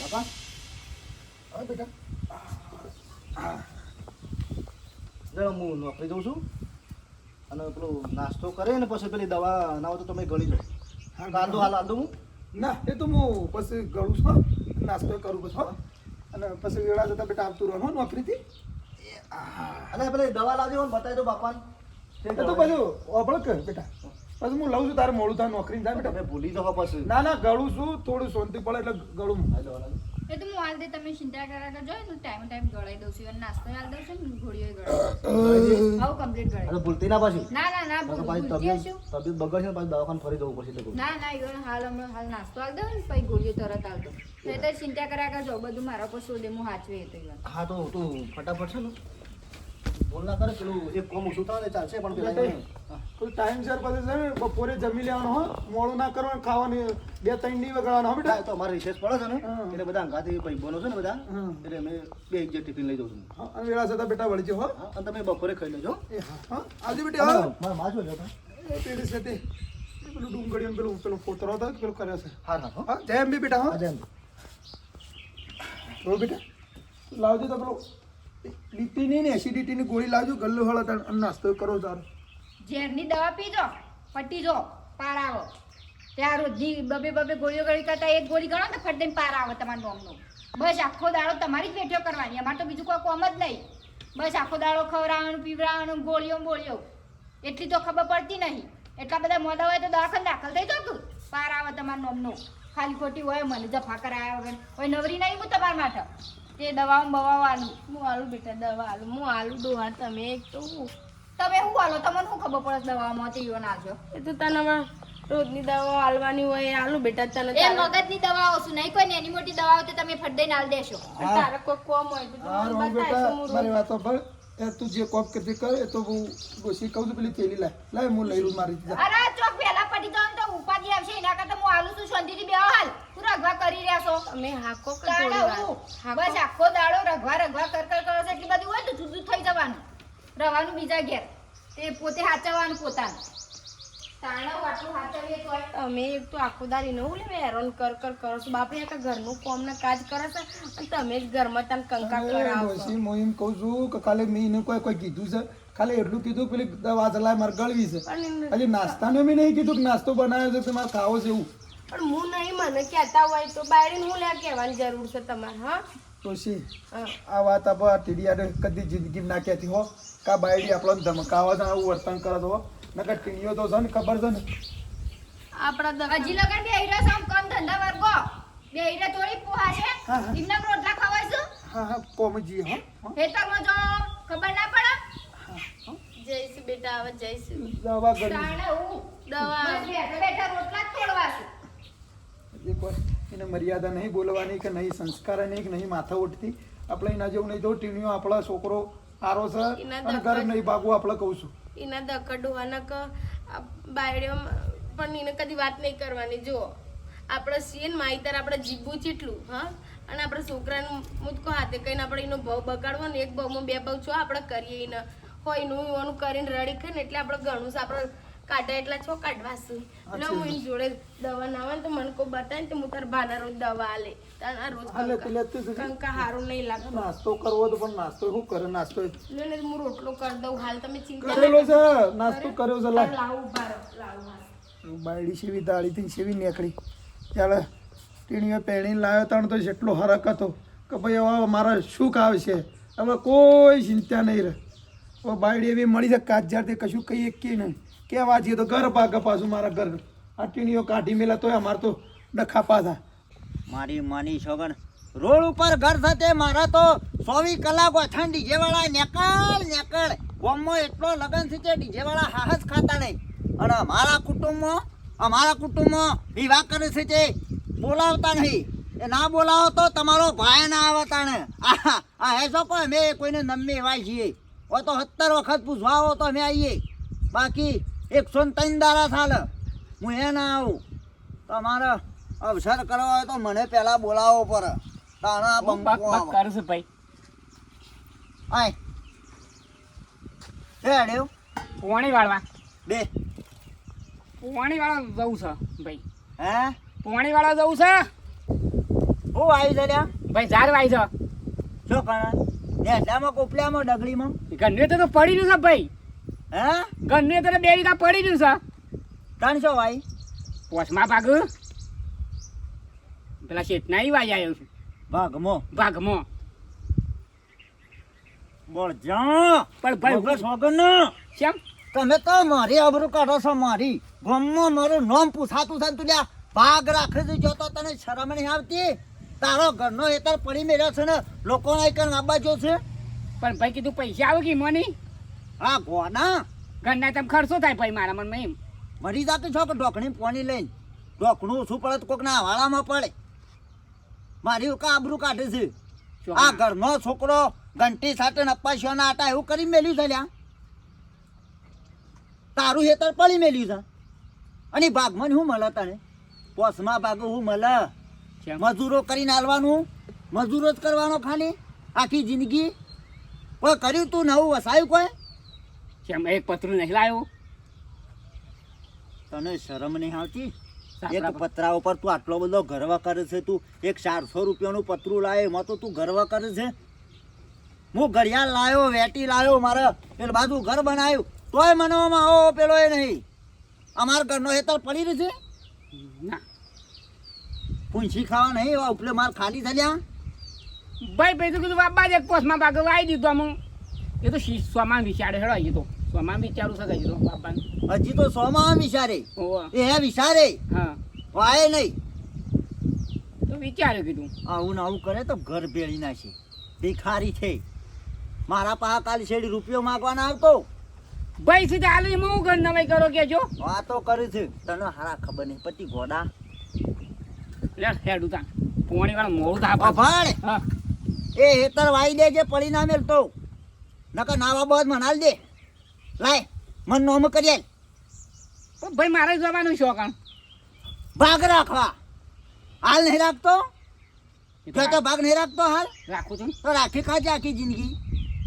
બાપા હા બેટા જરા હું નોકરી જઉં છું અને પેલો નાસ્તો કરે ને પછી પેલી દવા ના હોય તો તમે ગળી જાઓ કાંદો હાલ આલ દઉં હું ના એ તો હું પછી ગળું છું નાસ્તો કરું પછી અને પછી વેળા જતા બેટા આવતું રહો નોકરીથી અને પેલી દવા લાવજો ને બતાવી દો બાપાને એ તો બધું ઓબળ કર બેટા પછી હું લઉં છું તારે મોડું થાય નોકરી જાય બેટા તમે ભૂલી જાઓ પછી ના ના ગળું છું થોડું શાંતિ પડે એટલે ગળું દવા લાવજો એ તો હું હાલ દે તમે ચિંતા કર્યા કરજો હું ટાઈમ ગળાઈ દઉં છું અને નાસ્તો હાલ દઉં છું ને ઘોડીઓ ગળાઈ આવું કમ્પ્લીટ ગળાઈ અને ભૂલતી ના પાછી ના ના ના પાછી ભૂલતી હશું તબિયત બગડશે ને પાછી દવાખાને ફરી જવું પડશે એટલે ના ના ઈવન હાલ નાસ્તો હાલ દઉં ને પછી ગોળીઓ તરત હાલ દઉં તો એ તો ચિંતા કર્યા કરજો બધું મારા પર શોધે હું હાચવે એ તો ઈવન હા તો તું ફટાફટ છે ને બોલ ના કરે પેલું એક કોમ ઓછું થાય ને ચાલશે પણ પેલા કોઈ ટાઈમ સર પછી છે ને બપોરે જમી લેવાનું હો મોડું ના કરવાનું ખાવાની 2-3 નહીં વગાડવાનું હો બેટા તો અમારે રિસેસ પડે છે ને હા. એટલે બધા અંગાથી ભાઈ બોલો છે ને બધા હા. એટલે અમે બે એક જે ટિફિન લઈ જઉં છું હા, અને વેળા જતા બેટા વળજો હો હા અને તમે બપોરે ખાઈ લેજો એ હા હા આજે બેટા હા મારા માં જો લેતા એ પેલી છે તે એ પેલું ડુંગળીઓ પેલું ફોતરો હતો પેલું કરે છે હા ના હો હા જય એમ બી બેટા હા આજે જો બેટા લાવજો તો પેલો બીપીની ને એસિડિટીની ગોળી લાવજો ગલ્લો હળો તાર અને નાસ્તો કરો તાર ઝેરની દવા પીજો પટી જો પાર આવો ત્યાં રોજની બબે ગોળીઓ ગળી કરતા એક ગોળી ગણો તો ફટ દઈને પાર આવે તમારા નોમનો બસ આખો દાડો તમારી જ વેઠ્યો કરવાની અમારે તો બીજું કોઈ કોમ જ નહીં બસ આખો દાડો ખવડાવવાનું પીવડાવવાનું ગોળીઓ એટલી તો ખબર પડતી નહીં એટલા બધા મોડા હોય તો દવાખાને દાખલ થઈ જાવ તું પાર આવે તમારા નોમનો ખાલી ખોટી હોય મને જફા કરાયા વગર હોય નવરી નહીં હું તમારા માટે તે દવાઓ બવાઓ આલું હું આલુ બેટા દવા આલુ હું આલુ ડોહા તમે એક તો હું તમે શું આલો તમને શું ખબર પડે દવામાં તે ઈવન આલજો એ તો તને હમણાં રોજની દવા આલવાની હોય એ આલુ બેટા તને એ મગજની દવાઓ શું નહીં કોઈ નાની મોટી દવાઓ તો તમે ફટ દઈને આલ દેશો તારે કોઈ કોમ હોય તો તું હા મને રોહન બતાય બેટા તો હું મારી વાતો પર એ તું જે કોપ કરતી કર એ તો હું ડોસી કહું છું પેલી થેલી લાય હું લઈ લઉં મારી રીતે અરે ચોક પેલા પડી જાવ તો ઉપાધિ આવશે એના કરતા હું આલુ છું શાંતિથી બેહો હાલ તું રગવા કરી રહ્યા છો તમે હાકો કે તાળા થોડી વાર હું. હાકો બસ આખો દાડો રગવા કર કરો છો એટલી બધી હોય તો જુદું થઈ જવાનું રવાનું બીજા ઘેર તે પોતે હાચવવાનું પોતાનું તાળા આટલું હાચવીએ તોય તમે એક તો આખો દાડી ન ઉલે હેરાન કર કરો છો બાપરે આખા ઘરનું કોમ ના કાજ કરે છે અને તમે જ ઘરમાં તને કંકા કરાવો છો ડોસી હું એમ કહું છું કે કાલે મેં એને કોઈ કીધું છે ખાલી એટલું કીધું પેલી દવા ચલાય મારે ગળવી છે પણ હજી નાસ્તાને મેં નહીં કીધું કે નાસ્તો બનાવ્યો છે તમારે ખાવો છે એવું પણ હું નહીં મને કહેતા હોય તો બાયડીને હું લે કહેવાની જરૂર છે તમારે હા ડોસી હા આ વાત આપણે ટીડિયાને કદી જિંદગી ના કહેતી હો કા બાયડી આપણને ધમકાવા છે આવું વર્તન કરે તો નકર ટીણીઓ તો છે ને ખબર છે ને આપણા હજી લગન બે હીરા સામ કામ ધંધા વર્ગો બે હીરા થોડી પોહા છે હા, હા. એમના રોટલા ખવાઈશું હા હા કોમજી હો ખેતરમાં જો ખબર ના પડે જઈશું બેટા હવે જઈશું દવા ગળી તાણે હું દવા બસ બેઠા બેઠા રોટલા જ તોડવા છે એકવાર એને મર્યાદા નહીં બોલવાની કે નહીં સંસ્કાર નહીં કે નહીં માથા ઉઠતી આપણે એના જેવું નહીં જો ટીણીઓ આપણા છોકરો આરો છે એના અને ઘર નહીં ભાગવું આપણે કહું છું એના દકડવાના ક બાયડીઓ પણ એને કદી વાત નહીં કરવાની જો આપણે છીએ ને માહિતર આપણે જીવવું જેટલું હા અને આપણે છોકરાનું મુદકો હાથે કહીને આપણે એનો ભાવ બગાડવો ને એક ભાવમાં બે ભાવ છો આપણે કરીએ એને હોય એનું એનું કરીને રડી ખાય ને એટલે આપણે ઘણું છે આપણે કાઢા એટલા છો કાઢવાશું એટલે હું એની જોડે દવા ના આવે ને તો મને કોઈ બતાવે ને તો હું તાર ભાના રોજ દવા આલે તાર આ રોજ હાલે પેલા તો કંકા હારું નહીં લાગતું નાસ્તો કરવો તો પણ નાસ્તો શું કરે નાસ્તો લે ને હું રોટલો કરી દઉં હાલ તમે ચિંતા કરેલો છે નાસ્તો કર્યો છે લાય લાવું બાર લાવું હાલ બાયડી સેવી દાળીથી સેવી નીકળી ત્યારે ટીણીઓ પહેણીને લાવ્યો તાણ તો જેટલો હરક હતો કે ભાઈ હવે મારા શું આવશે હવે કોઈ ચિંતા નહીં રહે હવે બાયડી એવી મળી છે કાચજારથી કશું કહીએ કે નહીં કહેવા જઈએ તો ઘર ભાગે પાછું મારા ઘર આ ટીણીઓ કાઢી મેલા તોય અમારે તો ડખા પાછા મારી માની છોગન રોડ ઉપર ઘર સાથે મારા તો 24 કલાક ઓછાણ ડીજે વાળા નેકળ ગામમાં એટલો લગન છે કે ડીજે વાળા હાહસ ખાતા નહીં અને અમારા કુટુંબમાં વિવાહ કરે છે તે બોલાવતા નહીં એ ના બોલાવો તો તમારો ભાઈ ના આવતા ને આ હેસો કોઈ અમે કોઈને નમ્મી એવાય છીએ હોય તો 70 વખત પૂછવા આવો તો અમે આવીએ બાકી 103 દાડા ચાલે હું એ ના આવું તમારે અવસર કરવો હોય તો મને પહેલા બોલાવો પડે તાણા બંકો કરું છું ભાઈ આય એ અડ્યો પોણી વાળવા બે પોણી વાળા જવું છે ભાઈ હે પોણી વાળા જવું છે હું આવી છે લ્યા ભાઈ ઝાડ વાઈ છો શું કરા નેટામાં કોપલામાં ડગલીમાં ઘરનું તો પડી રહ્યું છે ભાઈ હે ઘરનું તો 2 વીઘા પડી રહ્યું છે 300 વાઈ પોસમાં ભાગ પેલા શેઠના ઈ વાઈ આવ્યો છું ભાગમાં ભાગમાં બોલ જા પણ ભાઈ વગર સોગન કેમ તમે તો મારી આબરૂ કાઢો છો મારી ગામમાં મારું નામ પૂછાતું છે ને તું લ્યા ભાગ રાખી દીધો તો તને શરમ નહીં આવતી તારો ઘરનો હેતર પડી મેળ્યો છે ને લોકોને કણ આબા જો છે પણ ભાઈ કીધું પૈસા આવે કે મોની હા ગોના ઘરના તમે ખર્ચો થાય ભાઈ મારા મનમાં એમ મરી જાતું છો કે ઢોકણી પોણી લઈને ઢોકણું ઓછું પડે તો કોકના હવાળામાં પડે મારી ઉકા આબરૂ કાઢે છે શું આ ઘરનો છોકરો ઘંટી સાથે અપાશિયાના આટા એવું કરી મેલ્યું છે લ્યા તારું હેતર પડી મેલ્યું છે અને ભાગમાં શું મળે તને પોસમાં ભાગ શું મળે કેમ? મજૂરો કરીને આલવાનું મજૂરો જ કરવાનો ખાલી આખી જિંદગી કોઈ કર્યું તું નવું વસાયું કોઈ કેમ એક પતરું નહીં લાવ્યો તને શરમ નહીં આવતી એક સાપડા પર. પતરા ઉપર તું આટલો બધો ગર્વ કરે છે તું એક 400 રૂપિયાનું પતરું લાવે એમાં તો તું ગર્વ કરે છે હું ઘડિયાળ લાવ્યો વેટી લાવ્યો મારે પેલું બાજુ ઘર બનાવ્યું તોય મનાવવામાં આવો પેલો એ નહીં અમારા ઘરનો હેતર પડી રહ્યું છે ના પૂંછી ખાવા નહીં એવા ઉપલે માર ખાલી થયા ભાઈ ભાઈ તો કીધું બાબા જ એક પોસમાં ભાગ વાઈ દીધો આમ એ તો સોમાન વિચારે હેડો એ તો સોમાન વિચારું છે કઈ તો બાપાને હજી તો 100 માં વિચારે ઓવા એ હે વિચારે હા વાય નહીં તો વિચાર્યું કીધું આવું ને આવું કરે તો ઘર ભેળી નાખે ભિખારી છે મારા પાસે કાલ શેડી રૂપિયો માંગવાના આવતો ભાઈ સીધા હાલ એમાં હું ઘર નવાઈ કરો કેજો વાતો કરી છે તને હારા ખબર નહીં પતિ ઘોડા લે હેડું તા પોણી વાળા મોડું થા અભાળ હા એ હેતર વાઈ દે જે પડી ના મેલતો નકર નાવા બાદ મનાલ દે લાય મન નોમ કરી આલ પણ ભાઈ મારે જવાનું શોખ ભાગ રાખવા હાલ નહીં રાખતો તો ભાગ નહીં રાખતો હાલ રાખું છું તો રાખી ખાજે આખી જિંદગી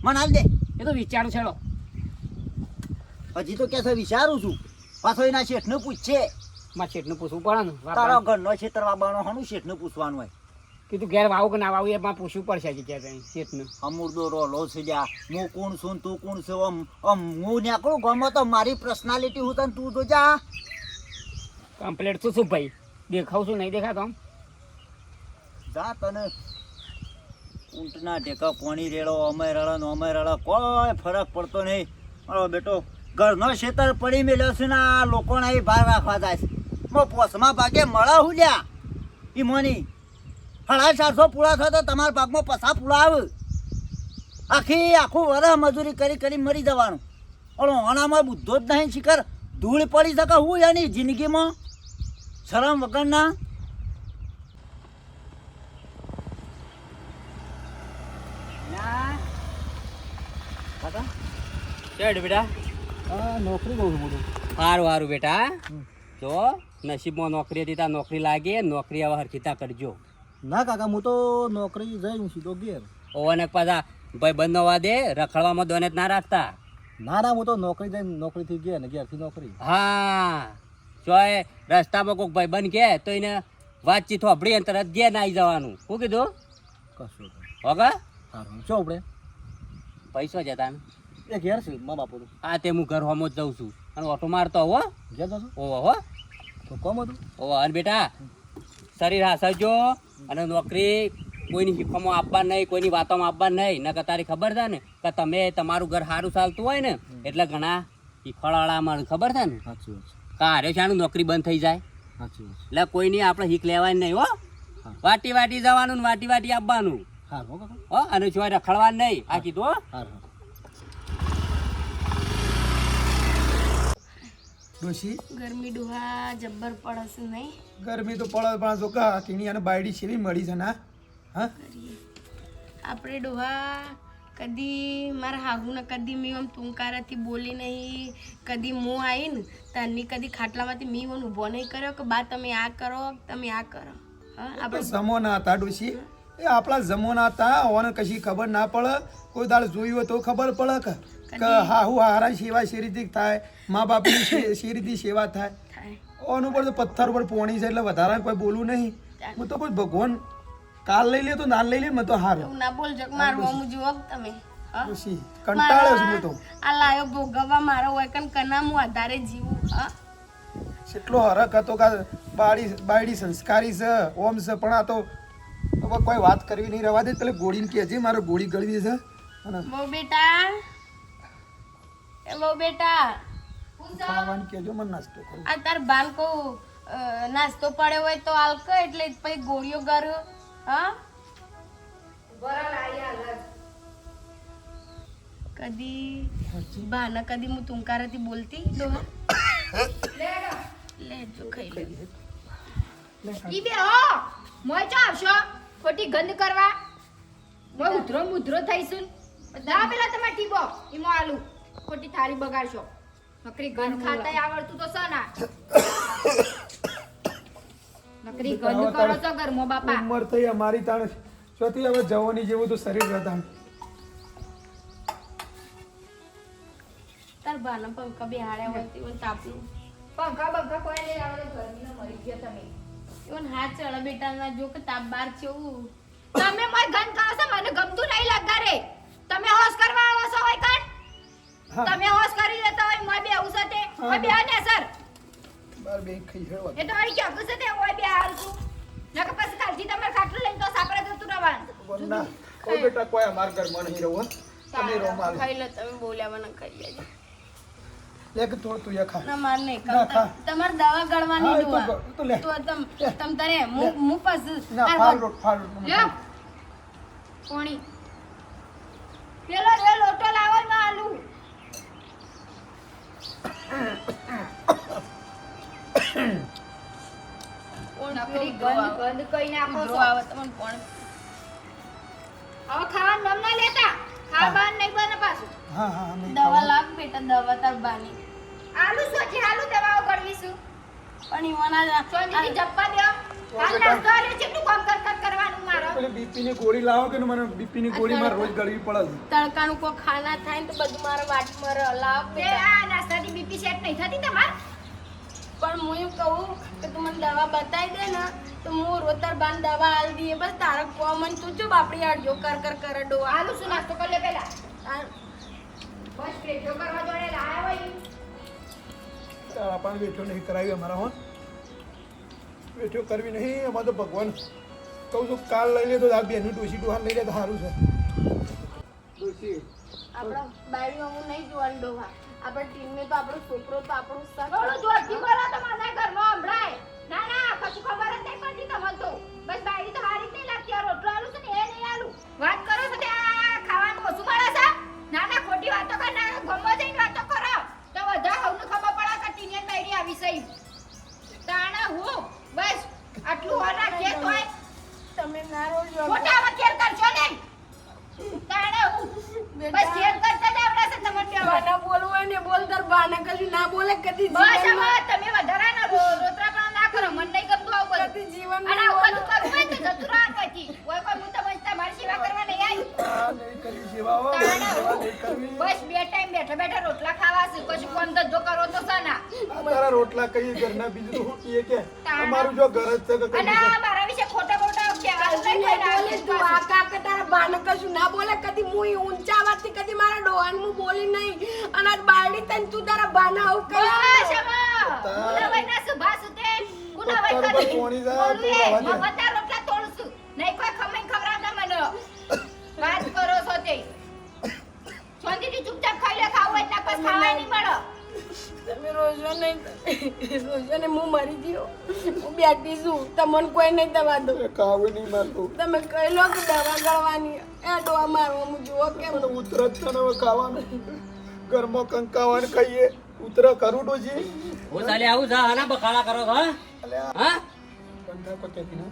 મનાલ દે એ તો વિચારું છેડો હજી તો કે વિચારું છું પાછો એના શેઠને પૂછશે મારા શેઠને પૂછવું પડે ને તારો બાપાને. ઘરનો છેતરવા બાનો હણું શેઠને પૂછવાનું હોય કીધું ઘેર વાવું કે ના વાવું એમાં પૂછવું પડશે કે ક્યાં શેઠને અમૂર્દો રોલો છે લ્યા હું કોણ છું ને તું કોણ છે આમ હું નીકળું ગમો તો મારી પર્સનાલિટી હું તને તું તો જા કમ્પ્લેટ તો શું ભાઈ દેખાવ છું નહીં દેખાતો આમ જા તને ઊંટના ટેકા પોણી રેડો અમે રડો ને અમે રડો કોઈ ફરક પડતો નહીં મારો બેટો ઘરનો ખેતર પડી મેલ્યો છે ને આ લોકોને અહીં બહાર રાખવા જાય છે મો પોસમાં ભાગે મળે હું લ્યા ઈ મોની 450 પૂળા થાય તો તમારા ભાગમાં 50 પૂળા આવે આખું વરસ મજૂરી કરી કરી મરી જવાનું ઓલો ઓનામાં બુદ્ધો જ નહીં શિખર ધૂળ પડી શકે હું એની જિંદગીમાં શરમ વગરના ચડ બેટા નોકરી બહુ મોટું સારું સારું બેટા જો નસીબમાં નોકરી હતી ત્યાં નોકરી લાગે નોકરી હવે હરખીતા કરજો ના કાકા હું તો નોકરી જઈને સીધો ઘેર ઓવાને પાછા ભાઈ બંધ નવા દે રખડવામાં દોને જ ના રાખતા ના ના હું તો નોકરી જઈને નોકરીથી ગયા ને ઘેરથી નોકરી હા ચોય રસ્તામાં કોઈક ભાઈ બંધ કે તો એને વાતચીત હોભળી અને તરત ઘેર ના આવી જવાનું શું કીધું કશું હોગા સારું શું આપણે પૈસો જતા ને એ ઘેર છે મા બાપુનું આ તે હું ઘર હોમો જ જઉં છું અને ઓટો મારતો હો ઘેર જશો ઓવો હો તો કોમ હતું ઓવો અને બેટા શરીર હાસવજો અને નોકરી કોઈની શીખવામાં આપવા નહીં કોઈની વાતોમાં આપવા નહીં નકર તારી ખબર છે ને કે તમે તમારું ઘર સારું ચાલતું હોય ને એટલે ઘણા શીખવાડામાં ખબર છે ને સાચી વાત છે કારે શાનું નોકરી બંધ થઈ જાય સાચી વાત એટલે કોઈની આપણે શીખ લેવાની નહીં હો વાટી વાટી જવાનું ને વાટી વાટી આપવાનું છે સારું હો કાકા હો અને સિવાય રખડવાનું નહીં આ કીધું હો સારું ડોશી ગરમી ડોહા જબ્બર પડશે નહીં ગરમી તો પડે પણ જો કા ટીણી અને બાયડી છેવી મળી છે ના હા આપણે ડોહા કદી મારા હાહુને કદી મેં આમ તુંકારાથી બોલી નહીં કદી હું આવી ને તની કદી ખાટલામાંથી મેં મને ઊભો નહીં કર્યો કે બા તમે આ કરો તમે આ કરો હા આપણે જમોના હતા ડોશી એ આપણા જમોના હતા ઓને કશી ખબર ના પડે કોઈ દાળ જોયું હોય તો ખબર પડે કે હાહુ હારા સેવા શી રીતે થાય મા બાપની શી રીતે સેવા થાય થાય ઓનું પર તો પથ્થર ઉપર પોણી છે એટલે વધારે કોઈ બોલવું નહીં હું તો કોઈ ભગવાન કાલ લઈ લે તો નાલ લઈ લે મેં તો હારો એવું ના બોલજો કે મારું અમું જુઓ કે તમે હા? ડોશી કંટાળ્યો છું હું તો આ લાયો ભોગવવા મારો હોય કન કના હું આધારે જીવું હા કેટલો હરક હતો કે બાયડી સંસ્કારી છે ઓમ છે પણ આ તો હવે કોઈ વાત કરવી નહીં રવા દે પેલે ગોળીને કહેજે મારે ગોળી ગળવી છે અને બહુ બેટા એ બહુ બેટા ખાવાનું કહેજો મને નાસ્તો કરું આ તાર બાન કો નાસ્તો પડ્યો હોય તો હાલ કે એટલે પછી ગોળીઓ કર હા કદી બાના કદી હું તુંકારાથી બોલતી ડોહા લે જો ખાઈ લે ઈ બે હો મોય ચા આવશો ખોટી ગંધ કરવા મોય ઉધરો મુધરો થઈશું દા પેલા તમાર ટીબો ઈમો આલુ ખોટી થાળી બગાડશો નકરી ગંધ ખાતાય આવડતું તો છે ના નકરી ગંધ કરો છો ઘરમાં બાપા ઉંમર થઈ અમારી તાણ ચોથી હવે જવાની જેવું તો શરીર હતા તાર બાના પંખા બેહાડ્યા હોય તેવું તાપનું પંખા બંખા કોઈ નહીં આવડે ગરમીનો મરી ગયા તમે એવું હાથ ચડે બેટા ના જો કે તાપ બાર કેવું તમે મોય ગંધ કરો છો મને ગમતું નહીં લાગતા રે તમે હોશ કરવા આવો છો હોય કણ હા. તમે હોશ કરી લેતા હોય મોય બે ઉસતે મોય બે ને સર બાર બે ખાઈ હેડવા એ તો આઈ ક્યાં કુસે તે મોય બે હાલ છું નકર પછી કાલથી તમારે ખાટલું લઈને તો સાપરે જતું રહેવાનું ના કોઈ બેટા કોઈ અમાર ઘરમાં નહીં રહું તમે રોમાલ ખાઈ લો તમે બોલ્યા મને ખાઈ લેજો લે કે તું તું ખા ના માર નહીં ના, ખા. તમારે દવા ગળવાની હા, એ તો ડોહા તો લે. તો તમ તારે હું પાછું ના ફાલ રોટ લ્યો કોણી પેલો રે લોટો લાવો ને આલુ નકરી ગંધ કઈ નાખો છો આવે તમને કોણ હવે ખાવાનું નામ ના લેતા ખાવાનું નહીં બને પાછું હા હા નહીં દવા લાગ બેટા દવા તાર બાની આલુ સોચી આલુ દવાઓ ગળવીશું પણ ઈવાના સોનજીની જપ્પા દ્યો હાલ નાસ્તો આલ્યો કેટલું કામ કરવાનું મારો પેલી બીપી ની ગોળી લાવો કે મને બીપી ની ગોળી મારે રોજ ગળવી પડે છે તડકાનું કોઈ ખાના થાય ને તો બધું મારા વાટ મારે લાવ તે બેટા આ નાસ્તાની બીપી સેટ નહીં થતી તમાર પણ હું એમ કહું કે તું મને દવા બતાવી દે ને તો હું રોતર બાન દવા આલ દઈએ બસ તારા કોમન તું જો બાપડી આડજો કર ડો આલુ શું નાસ્તો કરી લે પેલા આ બસ પ્લેટો કરવા જોડે લાયા હોય તારા પણ બેઠો નહીં કરાવી અમારા હો બેઠો કરવી નહીં અમારે તો ભગવાન કહું છું કાલ લઈ લે તો આ બેનું ડોસી ડોહાન લઈ લે તો સારું છે ડોસી આપણા બાયડીઓ હું નહીં જોવાનું ડોહા આપણા ટીમને તો આપણો છોકરો તો આપણું થોડું જોરથી બોલો તો મને ઘરમાં સંભળાય ના ના કશું ખબર જ નહીં પડતી તમને તો બસ બાયડી તો હારી જ નહીં લાગતી આ રોટલો આલુ છે ને એ નહીં આલુ વાત કરો છો તે આ ખાવાનું ઓછું મળે છે ના ના ખોટી વાતો કર ના ગમો જઈને વાતો કરો તો બધા હવનું ખબર પડે કે ટીનિયન બાયડી આવી સહી તાણા હું બસ આટલું હોના ખેત હોય તમે ના રોજો મોટા આવા ખેર કરશો નહીં તાણા હું બસ ખેર કરતા જ આવડે છે તમને બે બાના બોલવું હોય ને બોલ તાર બાને કદી ના બોલે કદી બસ જીવનમાં હવે તમે વધારાના રોતરા પણ ના કરો મને નહીં ગમતું આવું બધું કદી જીવનમાં અને આવું બધું કરવું હોય તો જતું રહો પછી કોઈ કોઈ હું તમને તમારી સેવા કરવા નહીં આવી આ નહીં કરવી સેવા હો તાણા સેવા હું. નહીં કરવી બસ બે ટાઈમ બેઠા બેઠા રોટલા ખાવા છે પછી કોમ ધંધો કરો તો સના આ તારા રોટલા કઈ ઘરના બીજું તો શું કહીએ કે અમારું જો ઘર જ છે કે અને કઈ આ મારા વિશે ખોટા ખોટા કહેવાનું નહીં કોઈને બોલે તું આ પાછું. કાકા તારા બાને કશું ના બોલે કદી હું ઊંચા વાતથી કદી મારા ડોહાન હું બોલી નહીં અને આ બાયડી તને તું તારા બાને આવું બસ કરી હવે ગુનાવાઈના સુભાષ ઉતે ગુનાવાઈ પત્તર કરી પર પોણી જાય, બોલું તો એ, રહેવા દે. હું બધા રોટલા તોડું છું નહીં કોઈ ખમણ ખવડાવતા મને વાત કરો છો તે શાંતિથી ચૂપચાપ ખાઈ લે ખાવું હોય ના પછી ખાવાય નહીં મળે તમે રોજો નહીં રોજો ને હું મરી ગયો હું બેઠી છું તમને કોઈ નહીં દવા દો કાવે નહીં મારતું તમે કહી લો કે દવા ગળવાની એ ડોવા મારવા હું જુઓ કેમ મને ઉતરત છે ને હવે ખાવાનું ઘરમાં કંકાવાને ખાઈએ ઉતર કરું ડોજી હું ચાલે આવું છે આના બખાડા કરો છો હા? અલ્યા હા કંકા પકેતી ના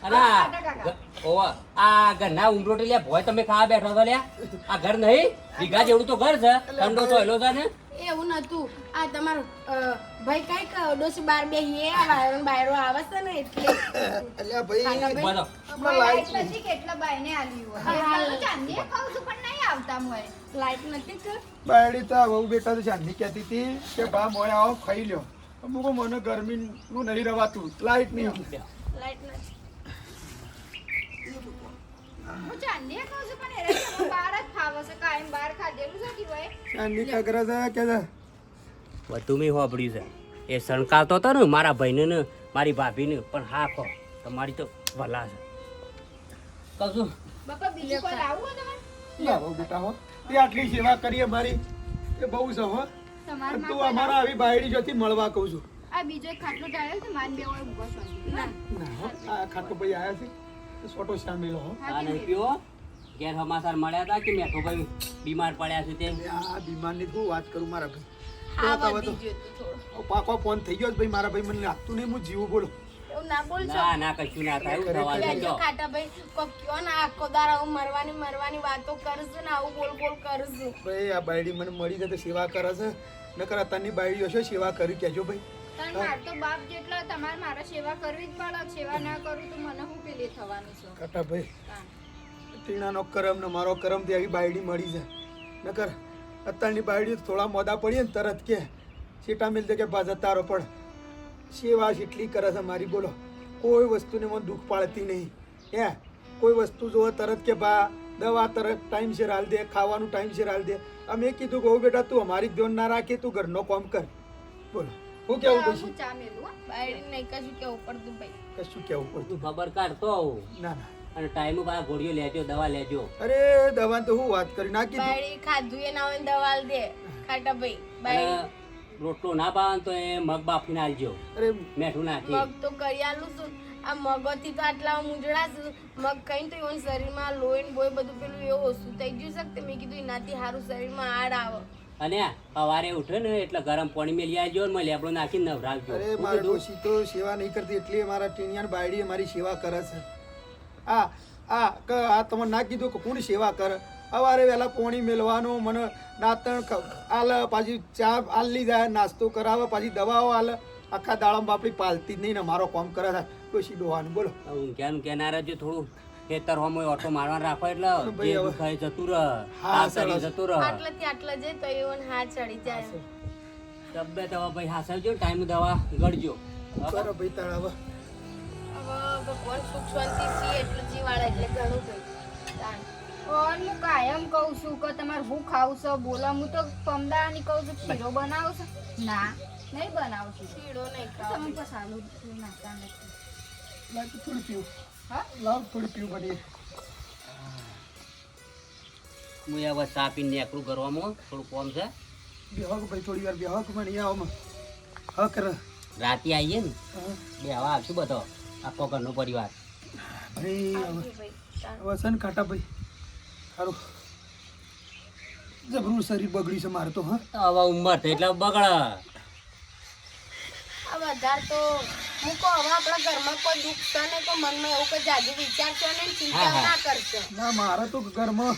અલા ઓવા આ ઘરના ઉમરોટી લે ભોય તમે ખાવા બેઠો છો લ્યા આ ઘર નહીં વીઘા જેવડું તો ઘર છે ઠંડો તો હેલો છે ને એવું નતું આ તમારો ભાઈ કઈ ડોસી બાર બે હે વાયરો બાયરો આવે છે ને એટલે અલ્યા ભાઈ બોલો હમણાં લાઈટ નથી કેટલા બાયને આલી હોય હા, હા. હું ચાંદી ખાઉં છું પણ નહીં આવતા મોય લાઈટ નથી કે બાયડી તો વહુ બેટા તો ચાંદની કહેતી હતી કે બા મોય આવો ખાઈ લ્યો અમુક મને ગરમીનું નહીં રવાતું લાઈટ નહીં લાઈટ નથી હું ચાંદીએ ખાઉં છું પણ એને તો બહાર જ ખાવો છે કાયમ બહાર ખાધેલું છે કે ભાઈ ચાંદની કાકરા છે કે છે બધું મેં સાંભળ્યું છે એ શણકારતો હતો ને મારા ભાઈને ને મારી ભાભીને પણ હા કહો તમારી તો ભલા છે કહું છું બાપા બીજું કોઈ લાવવું હોય તમારે લાવો બેટા હો તે આટલી સેવા કરીએ મારી એ બહુ છે હો તમારે અને તું અમારા આવી બાયડી જોથી મળવા કહું છું આ બીજો એક ખાટલો ટાળ્યો છે માન બે હોય ઊભો છો ના ના હો આ ખાટો ભાઈ આવ્યા છે તો સોટો શામેલ હો આ નહીં પીવો ઘેર સમાચાર મળ્યા હતા કે મેઠો ભાઈ બીમાર પડ્યા છે તે આ બીમારની તું વાત કરું મારા ભાઈ હા તો હવે વધી તો ગયું હતું થોડું પાકો ફોન થઈ ગયો છે ભાઈ મારા ભાઈ મને લાગતું નહીં હું જીવું બોલો એવું ના બોલજો ના ના કશું ના થાય દવા બેઠો લેજો ખાટા ભાઈ કોક કયો ને આખો દાર આવું મરવાની વાતો કરશું ને આવું બોલ કરશું ભાઈ આ બાયડી મને મળી છે તો સેવા કરે છે નકર અત્યારની બાયડી હશે સેવા કરી કહેજો ભાઈ પણ માર તો બાપ જેટલો તમારે મારે સેવા કરવી જ પડે સેવા ના કરું તો મને શું પેલી થવાની છે કાટા ભાઈ હા. ટીણાનો કરમ ને મારો કરમ થી આવી બાયડી મળી છે નકર અત્યારની બાયડી થોડા મોડા પડીએ ને તરત કે સીટા મિલતે કે બા જતારો પણ સેવા જેટલી કરે છે મારી બોલો કોઈ વસ્તુને મને દુઃખ પાડતી નહીં હે કોઈ વસ્તુ જોવે તરત કે બા દવા તરત ટાઈમ છે હાલ દે ખાવાનું ટાઈમ છે હાલ દે અમે કીધું કહું બેટા તું અમારી ધ્યાન ના રાખે તું ઘરનો કામ કર બોલો હું કેવું હું પછી ચા મેલું હો. બાયડી નહીં કશું કેવું પડતું ભાઈ કશું કેવું તું પડતું ખબર કાઢતો આવું ના ના અને ટાઈમ પર ગોળીઓ લેજો દવા લેજો અરે દવા તો હું વાત કરી ના કીધું બાયડી ખાધું એ ના હોય ને દવા આલ દે ખાટા ભાઈ અને બાયડી રોટલો ના પાવે ને તો એ મગ બાફીને આલજો અરે મેઠું નાખી મગ તો કરી આલું છું આ મગોથી તો આટલા મૂંઝડા છે મગ ખાઈને તો એવું શરીરમાં લોહી ને બોય બધું પેલું એવું ઓછું થઈ ગયું છે કે મેં કીધું એનાથી સારું શરીરમાં આડ આવે અને સવારે ઉઠે ને એટલે ગરમ પાણી મેલી આવજો ને લેબડો નાખીને નવરાવજો અરે મારા ડોશી તો સેવા નહીં કરતી એટલે મારા ટીણિયાન બાયડી મારી સેવા કરે છે આ તમે ના કીધું કે કોણ સેવા કરે સવારે વહેલા પોણી મેળવાનું મને નાતણ આલ પાછી ચા આલી જાય નાસ્તો કરાવે પાછી દવાઓ આલે આખા દાડમ બાપડી પાલતી જ નહીં ને મારો કામ કરે છે ડોશી ડોવાનું બોલો ઊંઘ્યાનું કેનારા જો થોડું ખેતર હોમય ઓટો મારવાનું રાખો એટલે ભાઈ જે હવે. દુખાય જતું રહ હા, તાવ કરી સરસ. જતું રહ આટલાથી આટલા જાય તો એવું હાથ ચડી જાય તબિયત હવે ભાઈ હાસવજો ટાઈમ દવા ગળજો કરો ભાઈ તાળ હવે હવે ભગવાન સુખ શાંતિ છે એટલે જીવાડે એટલે ઘણું ભાઈ ઓન હું કાયમ કહું છું કે તમારે હું ખાવું છે બોલો હું તો પમદાની કહું છું શીરો બનાવું છું ના નહીં બનાવું છું શીરો નહીં તમે ખાવા પણ સારું નાખતા નથી લાવ તો થોડું પીવું હા લાવ થોડું પીવું બધી હું હવે ચા પીને એકલું કરવામાં થોડું કોમ છે બેહો કે ભાઈ થોડી વાર બેહો કે મને અહીંયા આવો હા કરે રાતે આવીએ ને હા. બે હવા આવશું બધો આખો ઘરનો પરિવાર ભાઈ હવે ભાઈ હવે છે ને કાટા ભાઈ સારું જબરું શરીર બગડ્યું છે મારે તો હા હવે ઉંમર થઈ એટલે બગડ આ વધારે તો મૂકો હવે આપણા ઘરમાં કોઈ દુઃખ છે ને કોઈ મનમાં એવું કોઈ જાજુ વિચારશો ને ચિંતા હા, હા. ના કરશો ના મારે તો ઘરમાં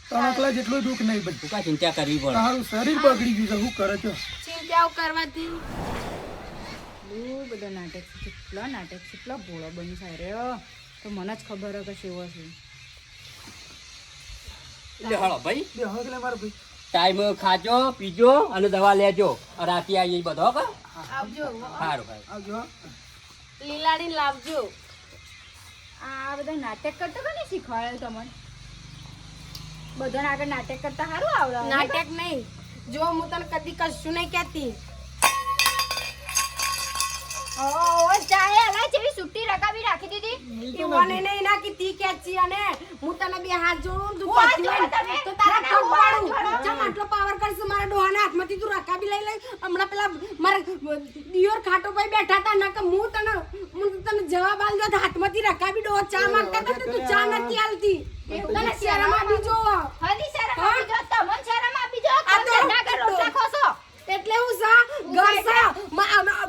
તણકલા જેટલું દુઃખ નહીં ભાઈ તું કા ચિંતા કરવી પડે તારું શરીર બગડી ગયું છે શું કરે છો ચિંતાઓ કરવાથી બહુ બધા નાટક છે કેટલા નાટક કેટલા ભોળો બની સારે તો મને જ ખબર હે કે શેવો છે એટલે હળો ભાઈ બેહો કે લે મારે ભાઈ ટાઈમ ખાજો પીજો અને દવા લેજો રાતે આવીએ બધો કા આવજો સારું ભાઈ આવજો લીલાડી લાવજો આ બધા નાટક કરતા કોને શીખવાડે તમને બધાને આગળ નાટક કરતા સારું આવડે નાટક નહીં જો હું તને કદી કશું નહીં કહેતી ઓ ચાય અલા જેવી સુટ્ટી રકાબી રાખી દીધી ઈવોને નહીં ના કીધી કેચી અને હું તને બે હાથ જોડું તું હું હાથ કરતી હોય જોડો તમે? તો તારા ના, ના, પગ હું હાથ પાડું જોડો. ચમ આટલો પાવર કરશે મારા ડોહાના હાથમાંથી તું રકાબી લઈ લઈ હમણાં પેલા મારા દિયોર ખાટો ભાઈ બેઠા હતા ના કે હું તને જવાબ આલ્યો તો હાથમાંથી રકાબી ડોહો ચા માંગતા હતા તો તું ચા નથી આલતી તને શરમ આવી જો હની શરમ આપી જો તમને શરમ આપી જો આ તો તમે ના કરો રોટલા ખોસો એટલે હું સા ઘર સા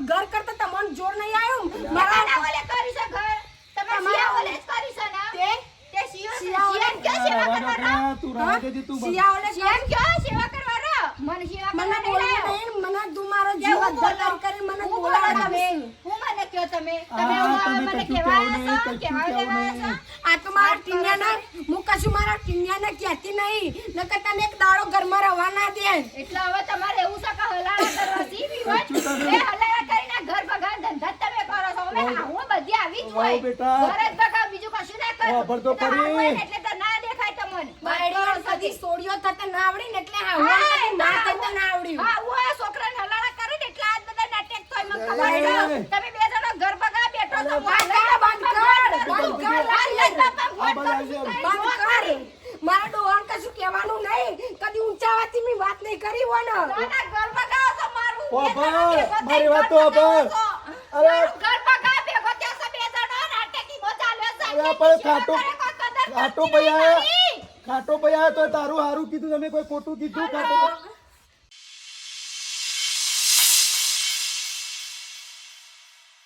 ઘર કરતા તમને જોર નહીં આવ્યું મારા મારા ઓલે કરી છે ઘર તમે સિયા ઓલે જ કરી છે ને તે તે સિયા સિયા ઓલે ક્યાં સેવા કરવા રહો? તું રાહ દેજે તું બસ. સિયા ઓલે સિયા ક્યાં સેવા કરવા રહો? મને સેવા મને કરવા નહીં બોલવું લાયો. નહીં મને તું મારો જીવ હું બોલો? અદ્ધર કરી મને હું બોલો બોલાવા તમે? દઉં. હું મને કયો તમે હા, તમે તમે મને કશું કહેવા કહો નહીં, આવ્યા છો? કશું કહેવા કહો આવ્યા નહીં. છો? આ તો મારા ટીનિયાના હું કશું મારા ટીનિયાને કહેતી નહીં નકર તને એક દાડો ઘરમાં રહેવા ના દે એટલે હવે તમારે એવું છે કે હલાળા કરવાથી બી હોય? એ હલાળા કરીને ઘર બગાડ ધંધા જ તમે કરો છો. અમે હું બધી આવી જ વાવ હોય. બેટા. ઘર જ બગાડ, બીજું કશું ના કરું. વાપરતો એ તો હારું ખરી. હોય ને એટલે બાયડીઓ કદી સોડિયો થતા ના આવડી ને એટલે હા હું કદી ના થતા ના આવડ્યું હા હું આ છોકરાને હલાળા કરે ને એટલે આજ બધા નાટક થાય મને ખબર એ, છે. તમે બે જણા ઘર બગા બેઠો તો બંધ કર આ બાજુ આવજે હવે. બંધ કર મારા ડોહાન કશું કહેવાનું નહીં કદી ઊંચાવાથી મેં વાત નહીં કરી હોય ને ઘર બગાવો છો મારું ઓ બે ભાઈ, જણા ભેગો થઈને મારી વાત તો ઘર બગાવો ભાઈ. છો. અરે. ઘર બગા ભેગો થયા છો બે જણા નાટકી નો ચાલ્યો છે. અરે પણ ખાટો કોઈ કદર ખાટો કરતી ભાઈ આયા નહીં. ખાટો ભાઈ આયા તો તારું હારું કીધું તમે કોઈ ખોટું કીધું ખાટો